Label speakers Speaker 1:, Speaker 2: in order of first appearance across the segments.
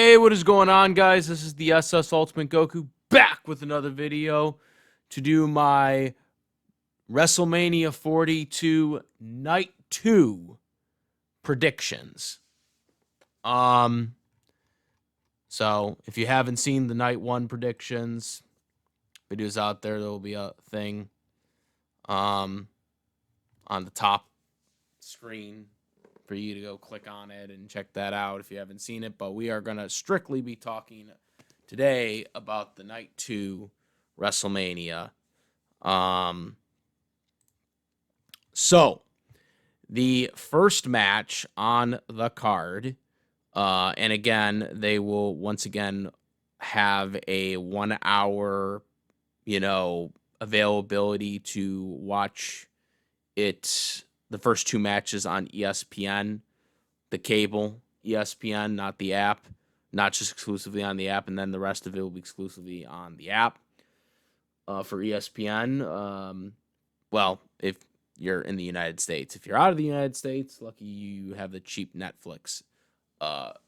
Speaker 1: Hey, what is going on, guys? This is the SS Ultimate Goku back with another video to do my WrestleMania 42 Night 2 predictions. So if you haven't seen the Night 1 predictions, videos out there, there will be a thing on the top screen for you to go click on it and check that out if you haven't seen it. But we are going to strictly be talking today about the Night 2 WrestleMania. So the first match on the card, and again, they will once again have a 1 hour, availability to watch it. The first two matches on ESPN, the cable ESPN, not the app, not just exclusively on the app, and then the rest of it will be exclusively on the app for ESPN. Well, if you're in the United States. If you're out of the United States, lucky you have the cheap Netflix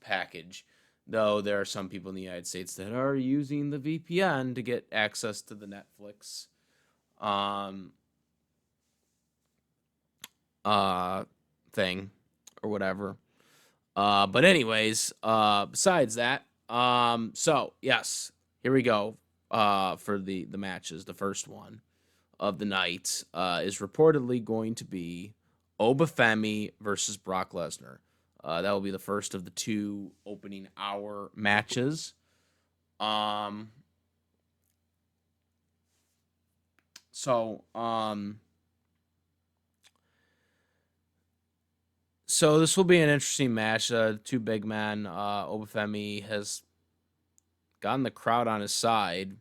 Speaker 1: package. Though there are some people in the United States that are using the VPN to get access to the Netflix thing or whatever. But anyways, besides that, so yes, here we go. For the matches, the first one of the night is reportedly going to be Obafemi versus Brock Lesnar. That will be the first of the two opening hour matches. So this will be an interesting match. Two big men. Obafemi has gotten the crowd on his side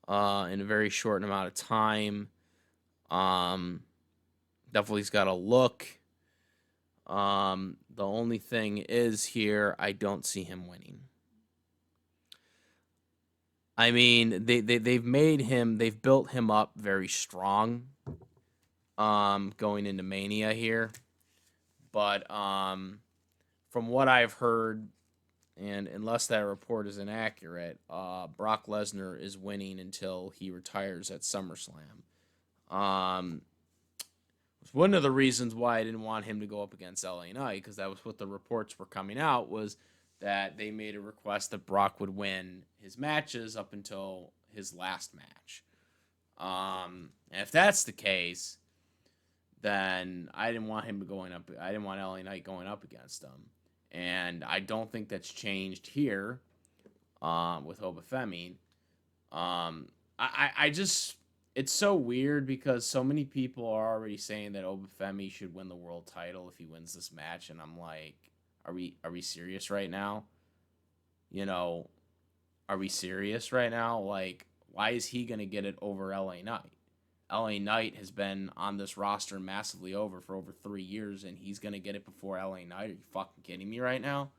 Speaker 1: in a very short amount of time. Definitely he's got a look. The only thing is here, I don't see him winning. I mean, they've built him up very strong going into Mania here. But from what I've heard, and unless that report is inaccurate, Brock Lesnar is winning until he retires at SummerSlam. One of the reasons why I didn't want him to go up against LA Knight, because that was what the reports were coming out, was that they made a request that Brock would win his matches up until his last match. And if that's the case, then I didn't want him going up. I didn't want LA Knight going up against him. And I don't think that's changed here with Obafemi. I just, it's so weird because so many people are already saying that Obafemi should win the world title if he wins this match, and I'm like, are we serious right now? Are we serious right now? Like, why is he gonna get it over LA Knight? LA Knight has been on this roster massively for over 3 years, and he's going to get it before LA Knight. Are you fucking kidding me right now?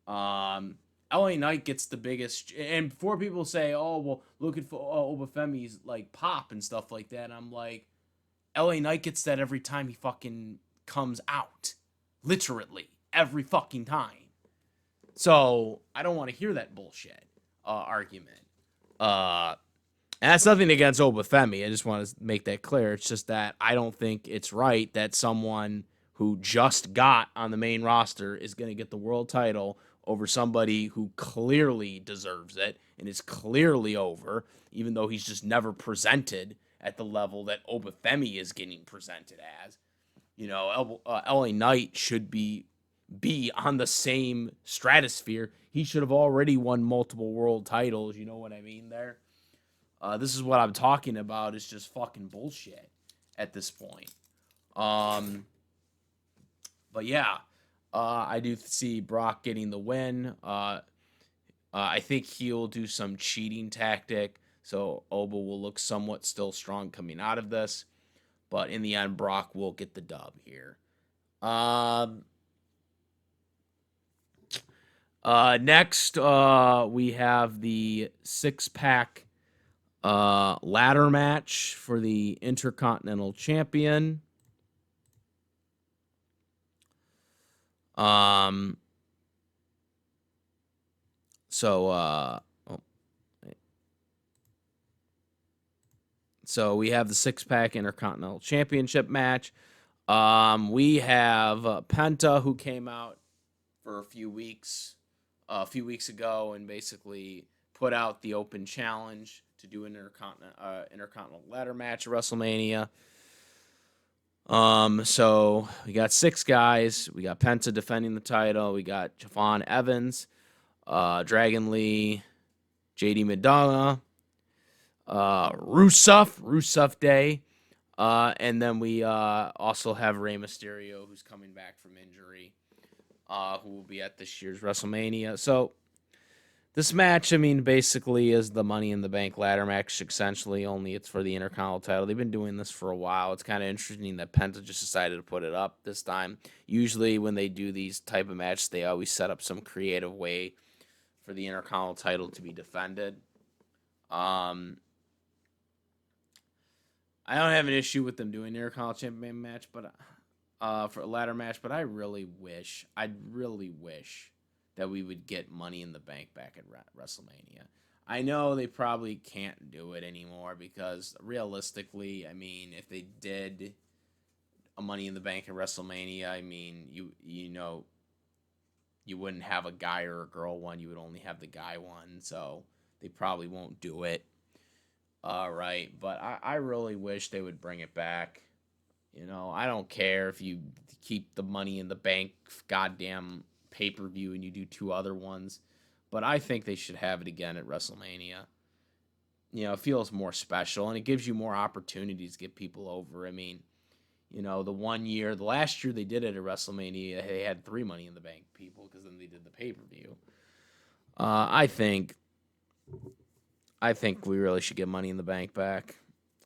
Speaker 1: LA Knight gets the biggest, and before people say, oh, well, looking for Obafemi's, like, pop and stuff like that, I'm like, LA Knight gets that every time he fucking comes out. Literally. Every fucking time. So, I don't want to hear that bullshit argument. And that's nothing against Obafemi. I just want to make that clear. It's just that I don't think it's right that someone who just got on the main roster is going to get the world title over somebody who clearly deserves it and is clearly over, even though he's just never presented at the level that Obafemi is getting presented as. LA Knight should be on the same stratosphere. He should have already won multiple world titles. You know what I mean there? This is what I'm talking about. It's just fucking bullshit at this point. But yeah, I do see Brock getting the win. I think he'll do some cheating tactic, so Oba will look somewhat still strong coming out of this. But in the end, Brock will get the dub here. Next, we have the 6-pack ladder match for the Intercontinental Champion. So, so we have the six-pack Intercontinental Championship match. We have Penta, who came out for a few weeks ago, and basically put out the open challenge to do an Intercontinental ladder match at WrestleMania. So we got 6 guys. We got Penta defending the title. We got Javon Evans, Dragon Lee, JD Madonna, Rusev Day, and then we also have Rey Mysterio, who's coming back from injury, who will be at this year's WrestleMania. So this match, I mean, basically is the Money in the Bank ladder match, essentially, only it's for the Intercontinental title. They've been doing this for a while. It's kind of interesting that Penta just decided to put it up this time. Usually when they do these type of matches, they always set up some creative way for the Intercontinental title to be defended. I don't have an issue with them doing the Intercontinental Champion match, but for a ladder match, but I'd really wish that we would get Money in the Bank back at WrestleMania. I know they probably can't do it anymore because realistically, I mean, if they did a Money in the Bank at WrestleMania, I mean, you know, you wouldn't have a guy or a girl one. You would only have the guy one, so they probably won't do it. Right, but I really wish they would bring it back. You know, I don't care if you keep the Money in the Bank goddamn pay-per-view and you do 2 other ones, but I think they should have it again at WrestleMania. You know, it feels more special and it gives you more opportunities to get people over. I mean, you know, the last year they did it at WrestleMania, they had 3 Money in the Bank people because then they did the pay-per-view. I think we really should get Money in the Bank back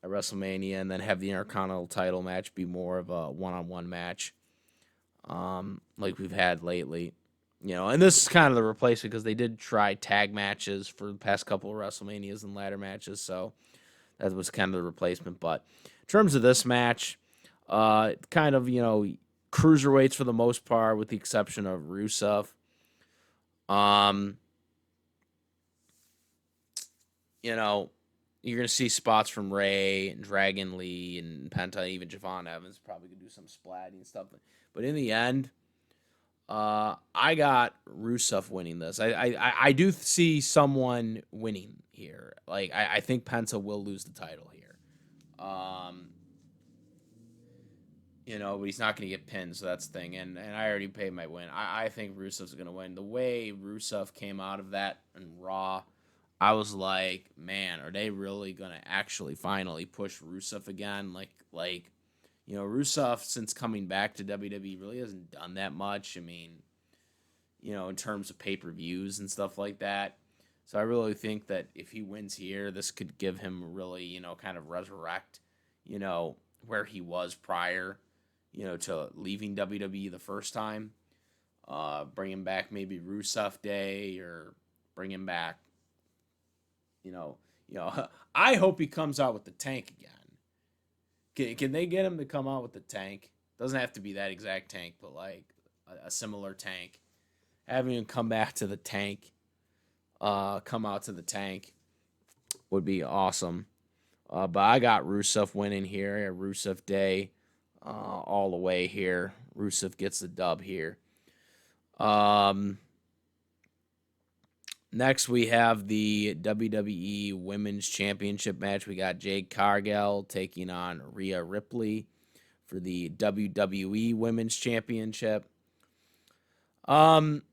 Speaker 1: at WrestleMania and then have the Intercontinental title match be more of a one-on-one match. Like we've had lately, you know, and this is kind of the replacement because they did try tag matches for the past couple of WrestleManias and ladder matches, so that was kind of the replacement. But in terms of this match, kind of, you know, cruiserweights for the most part, with the exception of Rusev. You know, you're gonna see spots from Ray and Dragon Lee and Penta, even Javon Evans probably could do some splatting and stuff. But in the end, I got Rusev winning this. I do see someone winning here. Like I think Penta will lose the title here. You know, but he's not going to get pinned, so that's the thing. And I already paid my win. I think Rusev's going to win. The way Rusev came out of that in Raw, I was like, man, are they really going to actually finally push Rusev again? Like, you know, Rusev, since coming back to WWE, really hasn't done that much. I mean, you know, in terms of pay-per-views and stuff like that. So I really think that if he wins here, this could give him really, you know, kind of resurrect, you know, where he was prior, you know, to leaving WWE the first time. Bring him back maybe Rusev Day or bring him back, you know, I hope he comes out with the tank again. Can they get him to come out with the tank? Doesn't have to be that exact tank, but like a similar tank. Having him come back to the tank, come out to the tank would be awesome. But I got Rusev winning here. Rusev Day all the way here. Rusev gets the dub here. Next, we have the WWE Women's Championship match. We got Jade Cargill taking on Rhea Ripley for the WWE Women's Championship. So,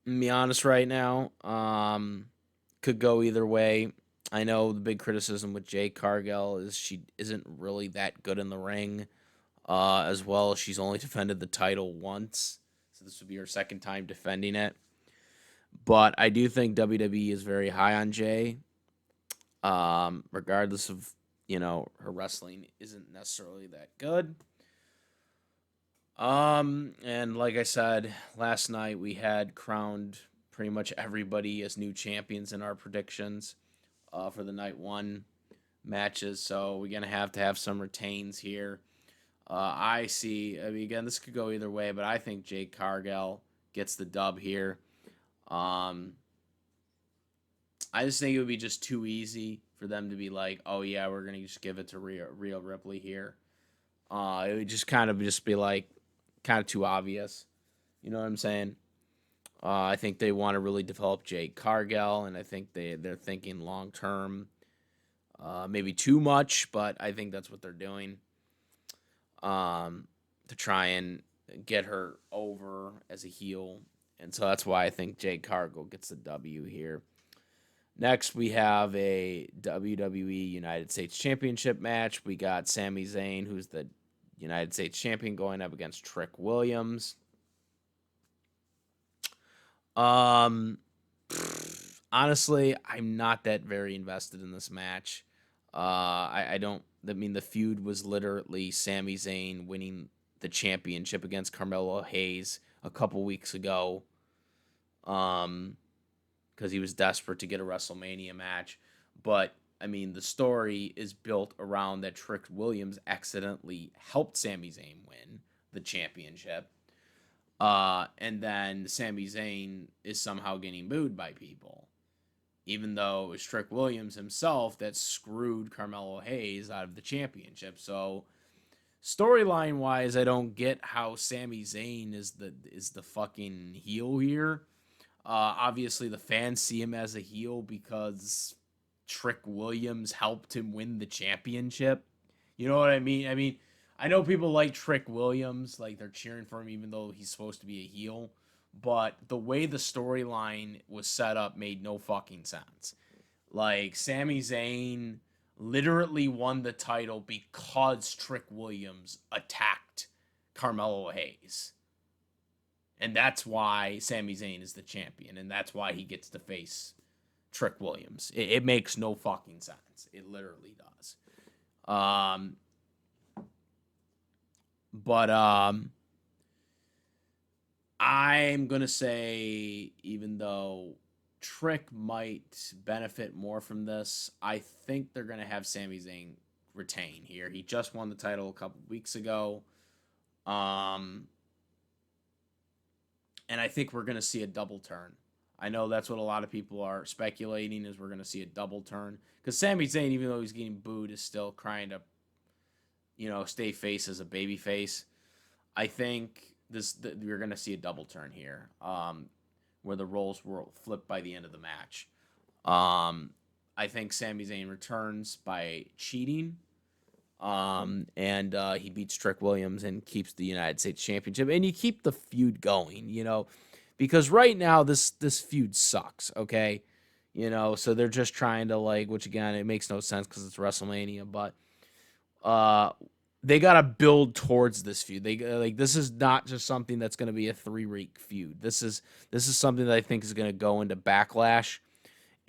Speaker 1: to be honest right now, could go either way. I know the big criticism with Jade Cargill is she isn't really that good in the ring. As well as she's only defended the title once. So this would be her second time defending it. But I do think WWE is very high on Jay. Regardless of, you know, her wrestling isn't necessarily that good. And like I said, last night we had crowned pretty much everybody as new champions in our predictions for the night 1 matches. So we're going to have some retains here. I see. I mean, again, this could go either way, but I think Jade Cargill gets the dub here. Um, I just think it would be just too easy for them to be like, oh yeah, we're gonna just give it to Rhea Ripley here. It would just kind of just be like, kind of too obvious. You know what I'm saying? I think they want to really develop Jade Cargill, and I think they're thinking long term. Maybe too much, but I think that's what they're doing. To try and get her over as a heel. And so that's why I think Jade Cargill gets the W here. Next, we have a WWE United States Championship match. We got Sami Zayn, who's the United States champion, going up against Trick Williams. Honestly, I'm not that very invested in this match. I don't. I mean, the feud was literally Sami Zayn winning the championship against Carmelo Hayes a couple weeks ago. Because he was desperate to get a WrestleMania match. But I mean, the story is built around that Trick Williams accidentally helped Sami Zayn win the championship. And then Sami Zayn is somehow getting booed by people, even though it was Trick Williams himself that screwed Carmelo Hayes out of the championship. So storyline wise, I don't get how Sami Zayn is the fucking heel here. Obviously, the fans see him as a heel because Trick Williams helped him win the championship. You know what I mean? I mean, I know people like Trick Williams, like they're cheering for him even though he's supposed to be a heel. But the way the storyline was set up made no fucking sense. Like, Sami Zayn literally won the title because Trick Williams attacked Carmelo Hayes. And that's why Sami Zayn is the champion. And that's why he gets to face Trick Williams. It makes no fucking sense. It literally does. But I'm going to say, even though Trick might benefit more from this, I think they're going to have Sami Zayn retain here. He just won the title a couple weeks ago. And I think we're going to see a double turn. I know that's what a lot of people are speculating, is we're going to see a double turn. Because Sami Zayn, even though he's getting booed, is still trying to, stay face as a baby face. I think we're going to see a double turn here, where the roles will flip by the end of the match. I think Sami Zayn returns by cheating. And he beats Trick Williams and keeps the United States Championship. And you keep the feud going, because right now this feud sucks, okay? So they're just trying to, which again, it makes no sense because it's WrestleMania, but they got to build towards this feud. This is not just something that's going to be a 3-week feud. This is something that I think is going to go into Backlash.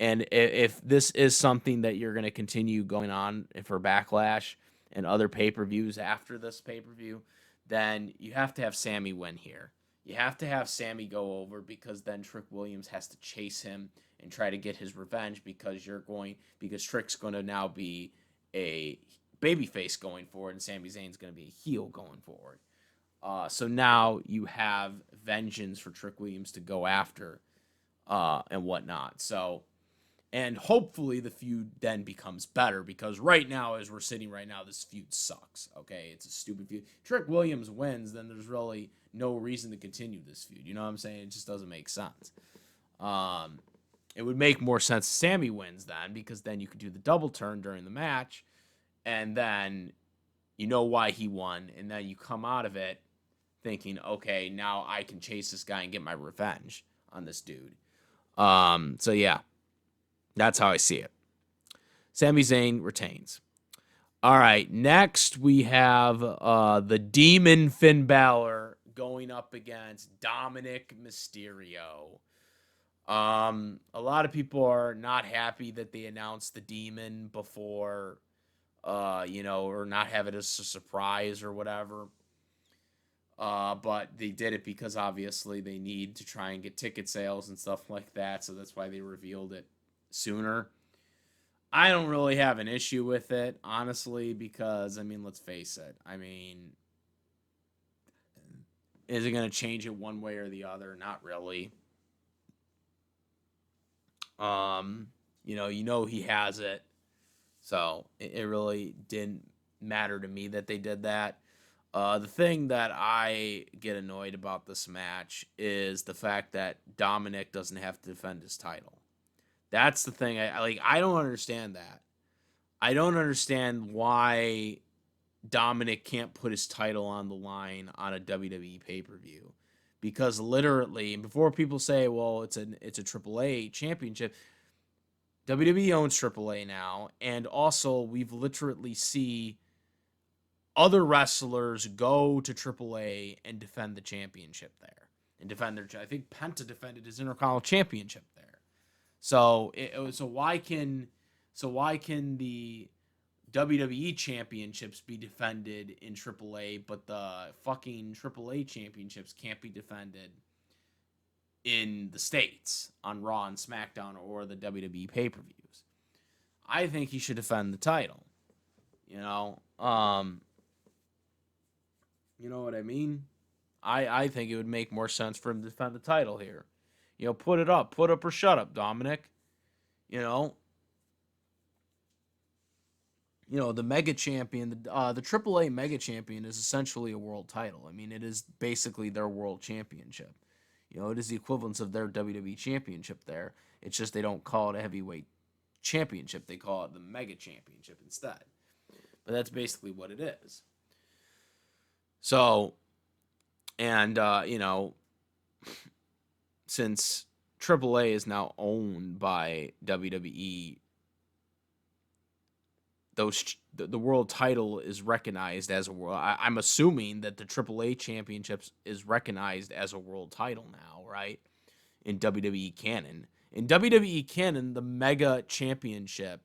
Speaker 1: And if this is something that you're going to continue going on for Backlash and other pay-per-views after this pay-per-view, then you have to have Sami win here. You have to have Sami go over, because then Trick Williams has to chase him and try to get his revenge, because Trick's going to now be a babyface going forward and Sami Zayn's going to be a heel going forward. So now you have vengeance for Trick Williams to go after and whatnot. So, and hopefully the feud then becomes better, because right now, as we're sitting right now, this feud sucks. Okay, it's a stupid feud. Trick Williams wins, then there's really no reason to continue this feud. You know what I'm saying? It just doesn't make sense. It would make more sense Sami wins then, because then you could do the double turn during the match, and then you know why he won, and then you come out of it thinking, okay, now I can chase this guy and get my revenge on this dude. So yeah. That's how I see it. Sami Zayn retains. All right, next we have the Demon Finn Balor going up against Dominik Mysterio. A lot of people are not happy that they announced the Demon before, or not have it as a surprise or whatever. But they did it because obviously they need to try and get ticket sales and stuff like that, so that's why they revealed it sooner. I don't really have an issue with it, honestly, because, let's face it. Is it going to change it one way or the other? Not really. He has it. So it really didn't matter to me that they did that. The thing that I get annoyed about this match is the fact that Dominik doesn't have to defend his title. That's the thing. I don't understand that. I don't understand why Dominik can't put his title on the line on a WWE pay-per-view. Because literally, before people say, well, it's a AAA championship, WWE owns AAA now, and also we've literally see other wrestlers go to AAA and defend the championship there, and defend their. I think Penta defended his Intercontinental championship there. So why can the WWE championships be defended in AAA, but the fucking AAA championships can't be defended in the States on Raw and SmackDown or the WWE pay-per-views? I think he should defend the title. You know what I mean? I think it would make more sense for him to defend the title here. Put up or shut up, Dominik. The Mega Champion, the AAA Mega Champion is essentially a world title. I mean, it is basically their world championship. It is the equivalence of their WWE Championship there. It's just they don't call it a heavyweight championship. They call it the Mega Championship instead. But that's basically what it is. So, and, since AAA is now owned by WWE, the world title is recognized as a world. I'm assuming that the AAA championships is recognized as a world title now, right? In WWE canon. In WWE canon, the Mega Championship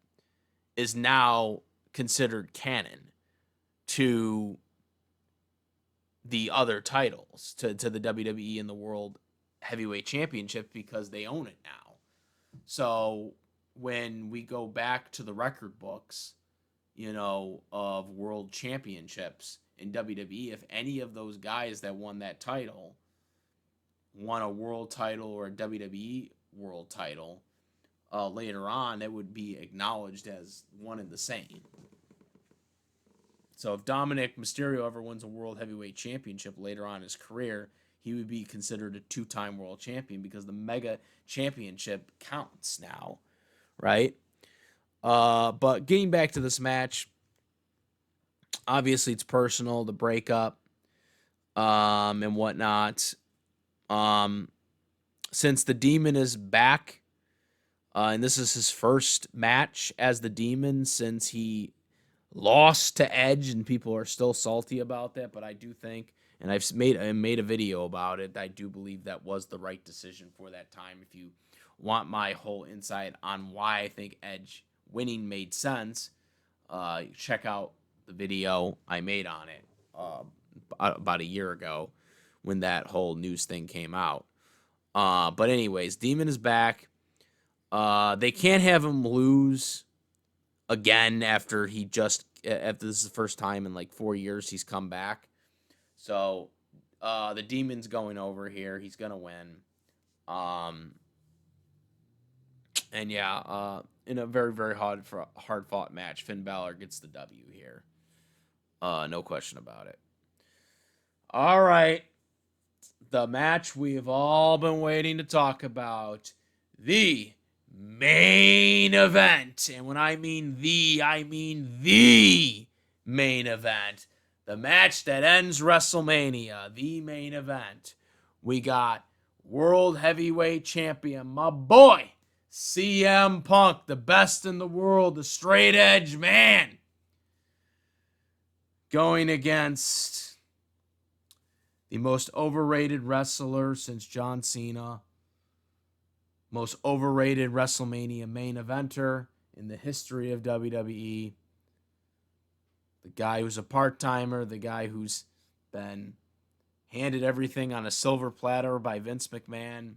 Speaker 1: is now considered canon to the other titles, to the WWE and the World Heavyweight Championship, because they own it now. So when we go back to the record books, of world championships in WWE, if any of those guys that won that title won a world title or a WWE world title later on, it would be acknowledged as one and the same. So if Dominik Mysterio ever wins a world heavyweight championship later on in his career, he would be considered a two-time world champion because the Mega Championship counts now, right? But getting back to this match, obviously it's personal, the breakup, and whatnot. Since the Demon is back, and this is his first match as the Demon since he lost to Edge, and people are still salty about that, but I do think, and I made a video about it, I do believe that was the right decision for that time. If you want my whole insight on why I think Edge winning made sense, check out the video I made on it about a year ago when that whole news thing came out. But anyways, Demon is back. They can't have him lose again after this is the first time in like 4 years he's come back. So the Demon's going over here. He's gonna win. And yeah, in a very, very hard fought match, Finn Balor gets the W here. No question about it. All right. The match we've all been waiting to talk about. The main event. And when I mean I mean the main event. The match that ends WrestleMania. The main event. We got World Heavyweight Champion, my boy, CM Punk, the best in the world, the straight edge man, going against the most overrated wrestler since John Cena, most overrated WrestleMania main eventer in the history of WWE, the guy who's a part-timer, the guy who's been handed everything on a silver platter by Vince McMahon,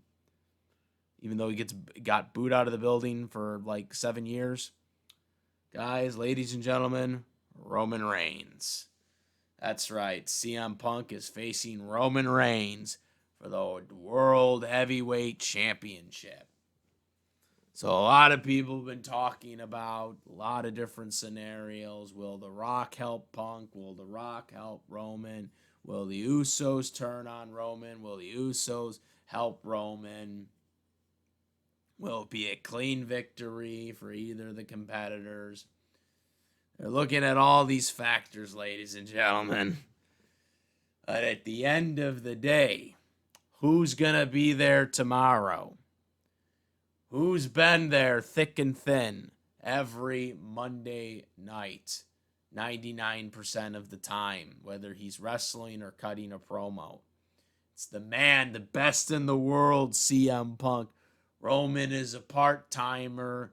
Speaker 1: even though he got booed out of the building for like 7 years. Guys, ladies and gentlemen, Roman Reigns. That's right. CM Punk is facing Roman Reigns for the World Heavyweight Championship. So a lot of people have been talking about a lot of different scenarios. Will The Rock help Punk? Will The Rock help Roman? Will the Usos turn on Roman? Will the Usos help Roman? Will it be a clean victory for either of the competitors? They're looking at all these factors, ladies and gentlemen. But at the end of the day, who's going to be there tomorrow? Who's been there thick and thin every Monday night, 99% of the time, whether he's wrestling or cutting a promo? It's the man, the best in the world, CM Punk. Roman is a part-timer.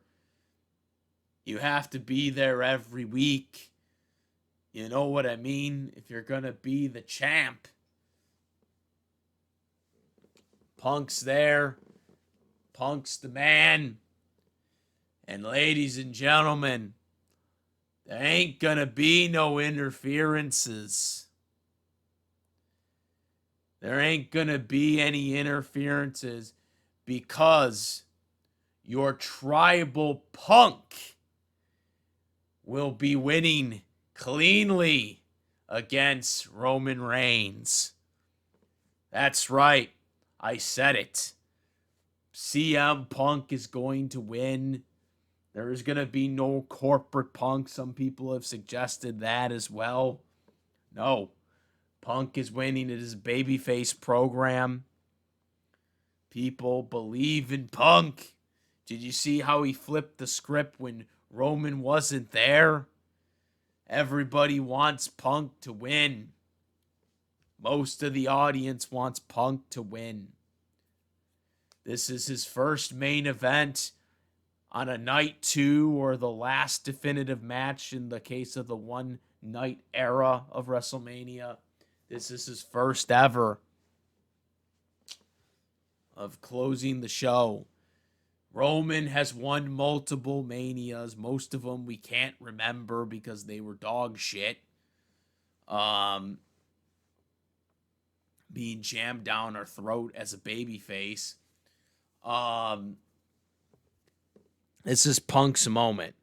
Speaker 1: You have to be there every week. You know what I mean? If you're going to be the champ. Punk's there. Punk's the man. And ladies and gentlemen, there ain't gonna be no interferences. There ain't gonna be any interferences because your tribal Punk will be winning cleanly against Roman Reigns. That's right. I said it. CM Punk is going to win. There is going to be no corporate Punk. Some people have suggested that as well. No. Punk is winning. It is a babyface program. People believe in Punk. Did you see how he flipped the script when Roman wasn't there? Everybody wants Punk to win. Most of the audience wants Punk to win. This is his first main event on a night 2 or the last definitive match in the case of the one night era of WrestleMania. This is his first ever of closing the show. Roman has won multiple Manias. Most of them we can't remember because they were dog shit. Being jammed down our throat as a babyface. This is Punk's moment.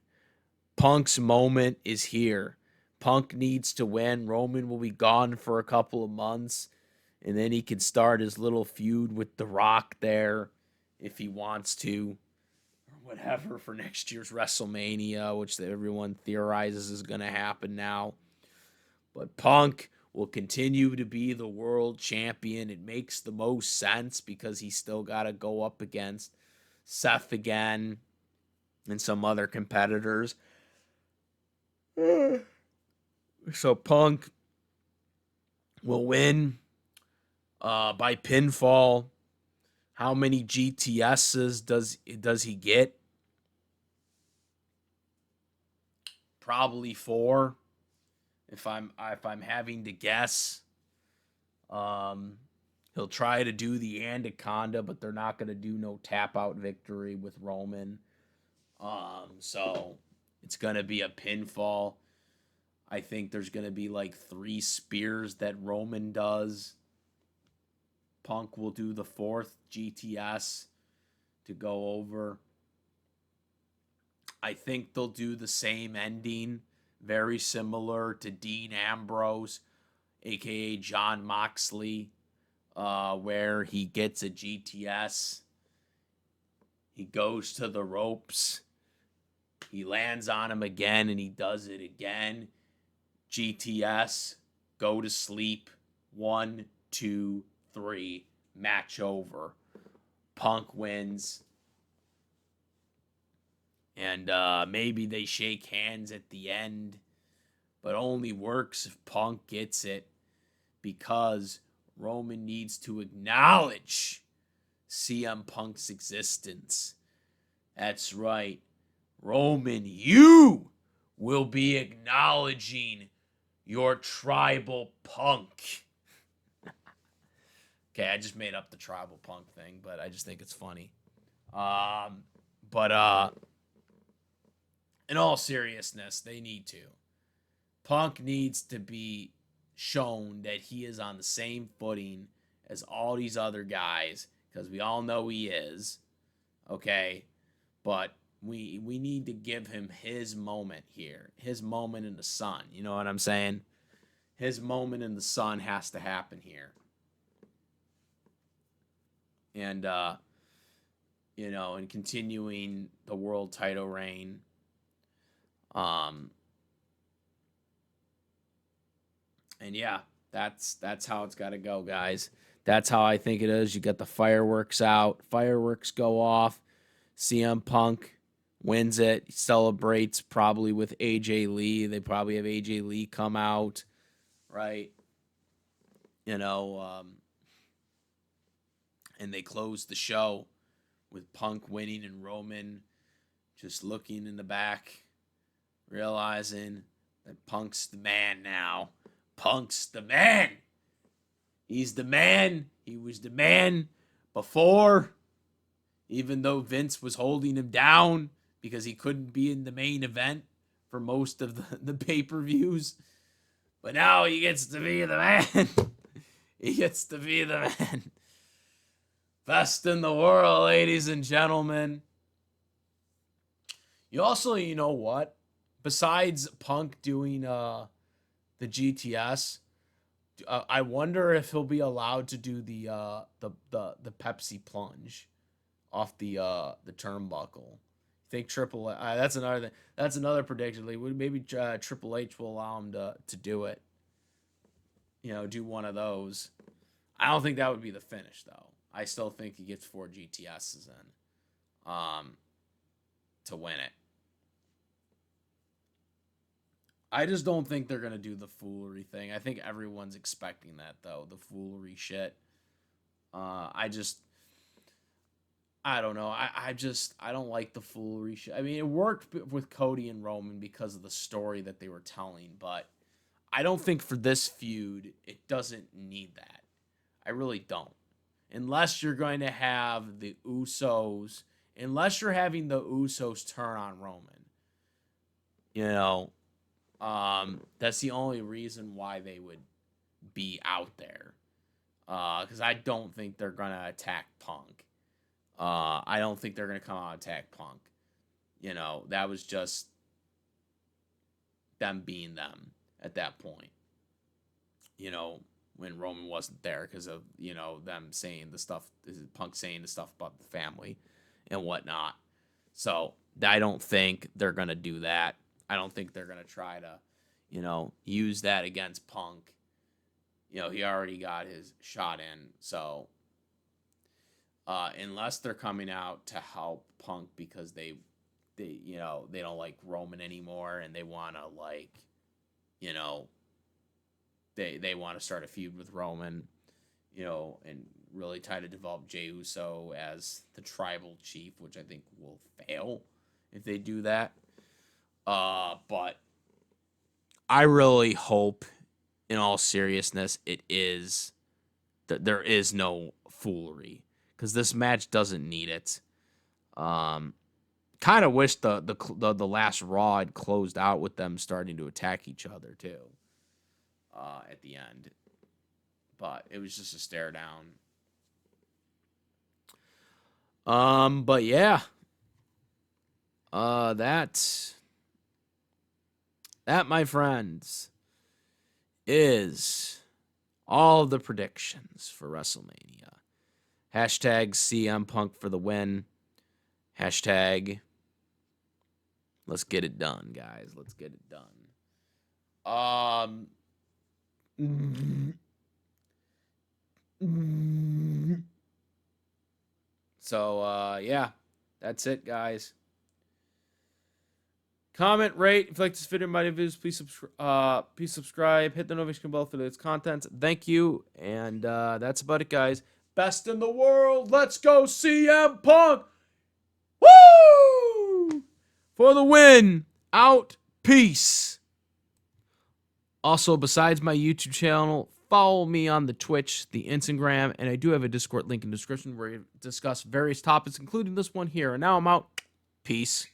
Speaker 1: Punk's moment is here. Punk needs to win. Roman will be gone for a couple of months, and then he can start his little feud with The Rock there if he wants to, or whatever, for next year's WrestleMania, which everyone theorizes is going to happen now. But Punk will continue to be the world champion. It makes the most sense because he's still got to go up against Seth again and some other competitors. So Punk will win by pinfall. How many GTSs does he get? Probably 4. If I'm having to guess. He'll try to do the Anaconda, but they're not going to do no tap out victory with Roman. So it's going to be a pinfall. I think there's going to be like 3 spears that Roman does. Punk will do the 4th GTS to go over. I think they'll do the same ending, very similar to Dean Ambrose, aka Jon Moxley, where he gets a GTS. He goes to the ropes. He lands on him again, and he does it again. GTS, go to sleep. 1, 2, 3, match over. Punk wins. And maybe they shake hands at the end, but only works if Punk gets it because Roman needs to acknowledge CM Punk's existence. That's right. Roman, you will be acknowledging your tribal Punk. Okay, I just made up the tribal Punk thing, but I just think it's funny. In all seriousness, they need to. Punk needs to be shown that he is on the same footing as all these other guys, because we all know he is, okay? But we need to give him his moment here, his moment in the sun. You know what I'm saying? His moment in the sun has to happen here. And, you know, and continuing the world title reign. And yeah, that's how it's got to go, guys. That's how I think it is. You got the fireworks out. Fireworks go off. CM Punk wins it. He celebrates probably with AJ Lee. They probably have AJ Lee come out, right? You know, and they close the show with Punk winning and Roman just looking in the back, realizing that Punk's the man now. Punk's the man. He's the man. He was the man before, even though Vince was holding him down because he couldn't be in the main event for most of the pay-per-views. But now he gets to be the man. He gets to be the man. Best in the world, ladies and gentlemen. You also, you know what? Besides Punk doing the GTS, I wonder if he'll be allowed to do the Pepsi plunge off the turnbuckle. Think Triple H? That's another thing. That's another prediction. Like, maybe Triple H will allow him to do it. You know, do one of those. I don't think that would be the finish, though. I still think he gets 4 GTSs in to win it. I just don't think they're going to do the foolery thing. I think everyone's expecting that, though, the foolery shit. I don't know. I don't like the foolery shit. I mean, it worked with Cody and Roman because of the story that they were telling, but I don't think for this feud, it doesn't need that. I really don't. Unless you're going to have the Usos, unless you're having the Usos turn on Roman. You know, that's the only reason why they would be out there. Because I don't think they're going to attack Punk. I don't think they're going to come out and attack Punk. You know, that was just them being them at that point. You know, when Roman wasn't there because of, you know, them saying the stuff, Punk saying the stuff about the family and whatnot. So I don't think they're going to do that. I don't think they're going to try to, you know, use that against Punk. You know, he already got his shot in. So unless they're coming out to help Punk because they you know, they don't like Roman anymore and they want to, like, you know, they want to start a feud with Roman, you know, and really try to develop Jey Uso as the tribal chief, which I think will fail if they do that. But I really hope, in all seriousness, it is that there is no foolery, because this match doesn't need it. Kind of wish the last Raw had closed out with them starting to attack each other too. At the end, but it was just a stare down. But yeah, that, my friends, is all the predictions for WrestleMania. Hashtag CM Punk for the win. Hashtag let's get it done, guys. Let's get it done. So, yeah, that's it, guys. Comment, rate. If you like this video, my videos, please subscribe. Hit the notification bell for the latest content. Thank you. And that's about it, guys. Best in the world. Let's go, CM Punk. Woo! For the win. Out. Peace. Also, besides my YouTube channel, follow me on the Twitch, the Instagram, and I do have a Discord link in the description where we discuss various topics, including this one here. And now I'm out. Peace.